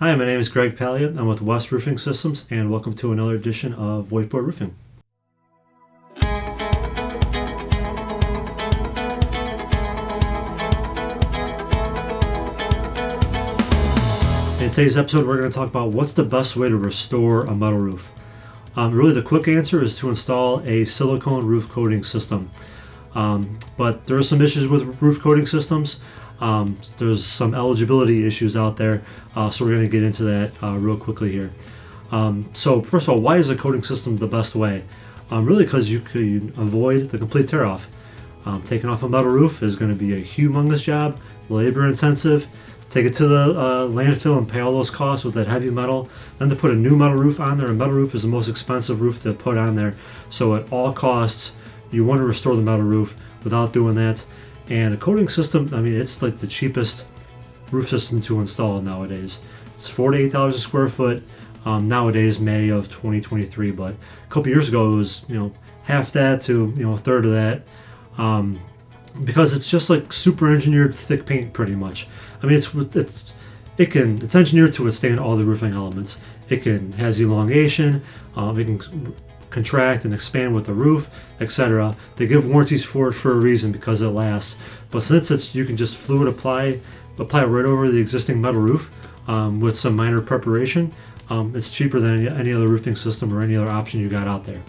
Hi, my name is Greg Palliot. I'm with West Roofing Systems, and welcome to another edition of Whiteboard Roofing. In today's episode, we're going to talk about what's the best way to restore a metal roof. Really, the quick answer is to install a silicone roof coating system. But there are some issues with roof coating systems. There's some eligibility issues out there, so we're going to get into that real quickly here. So first of all, why is a coating system the best way? Really because you can avoid the complete tear-off. Taking off a metal roof is going to be a humongous job, labor intensive. Take it to the landfill and pay all those costs with that heavy metal. Then to put a new metal roof on there, a metal roof is the most expensive roof to put on there. So at all costs, you want to restore the metal roof without doing that. And a coating system, I mean, it's like the cheapest roof system to install nowadays. It's $4 to $8 a square foot nowadays, May of 2023. But a couple years ago, it was half that to a third of that, because it's just like super engineered thick paint, pretty much. I mean, it's engineered to withstand all the roofing elements. It has elongation. It can contract and expand with the roof, etc. They give warranties for it for a reason, because it lasts. But since you can just fluid apply right over the existing metal roof with some minor preparation, it's cheaper than any other roofing system or any other option you got out there.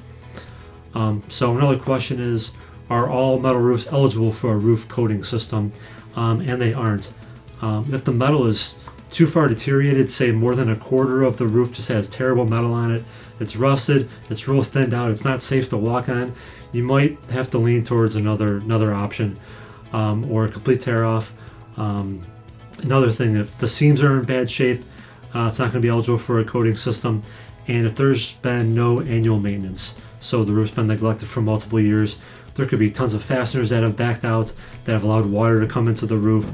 So another question is, are all metal roofs eligible for a roof coating system? And they aren't. If the metal is too far deteriorated, say more than a quarter of the roof just has terrible metal on it, it's rusted, it's real thinned out, it's not safe to walk on, you might have to lean towards another option, or a complete tear off. Another thing, if the seams are in bad shape, it's not going to be eligible for a coating system. And if there's been no annual maintenance, so the roof's been neglected for multiple years, there could be tons of fasteners that have backed out, that have allowed water to come into the roof.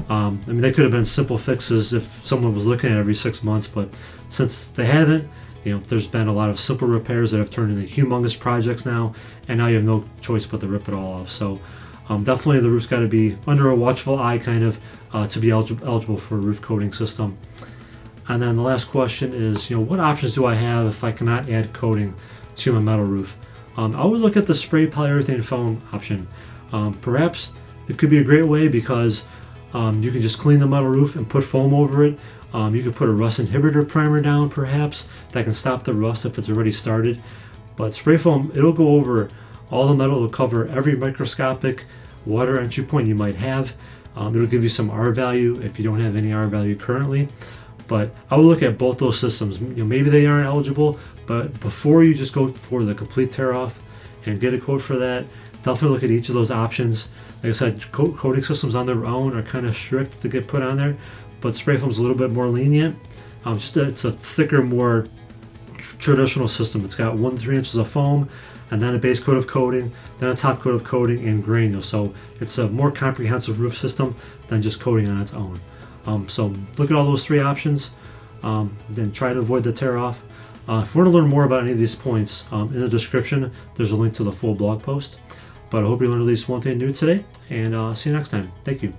I mean, they could have been simple fixes if someone was looking at it every 6 months, but since they haven't, there's been a lot of simple repairs that have turned into humongous projects now, and now you have no choice but to rip it all off. So definitely the roof's got to be under a watchful eye, kind of, to be eligible for a roof coating system. And then the last question is, what options do I have if I cannot add coating to my metal roof? I would look at the spray polyurethane foam option. Perhaps it could be a great way, because you can just clean the metal roof and put foam over it. You could put a rust inhibitor primer down, perhaps, that can stop the rust if it's already started. But spray foam, it'll go over all the metal, it'll cover every microscopic water entry point you might have. It'll give you some R value if you don't have any R value currently. But I would look at both those systems. Maybe they aren't eligible, but before you just go for the complete tear off and get a quote for that, definitely look at each of those options. Like I said, coating systems on their own are kind of strict to get put on there, but spray foam's a little bit more lenient. It's a thicker, more traditional system. It's got 1 to 3 inches of foam, and then a base coat of coating, then a top coat of coating, and granule. So it's a more comprehensive roof system than just coating on its own. So look at all those 3 options, then try to avoid the tear off. If you want to learn more about any of these points, in the description there's a link to the full blog post. But I hope you learned at least one thing new today, and see you next time. Thank you.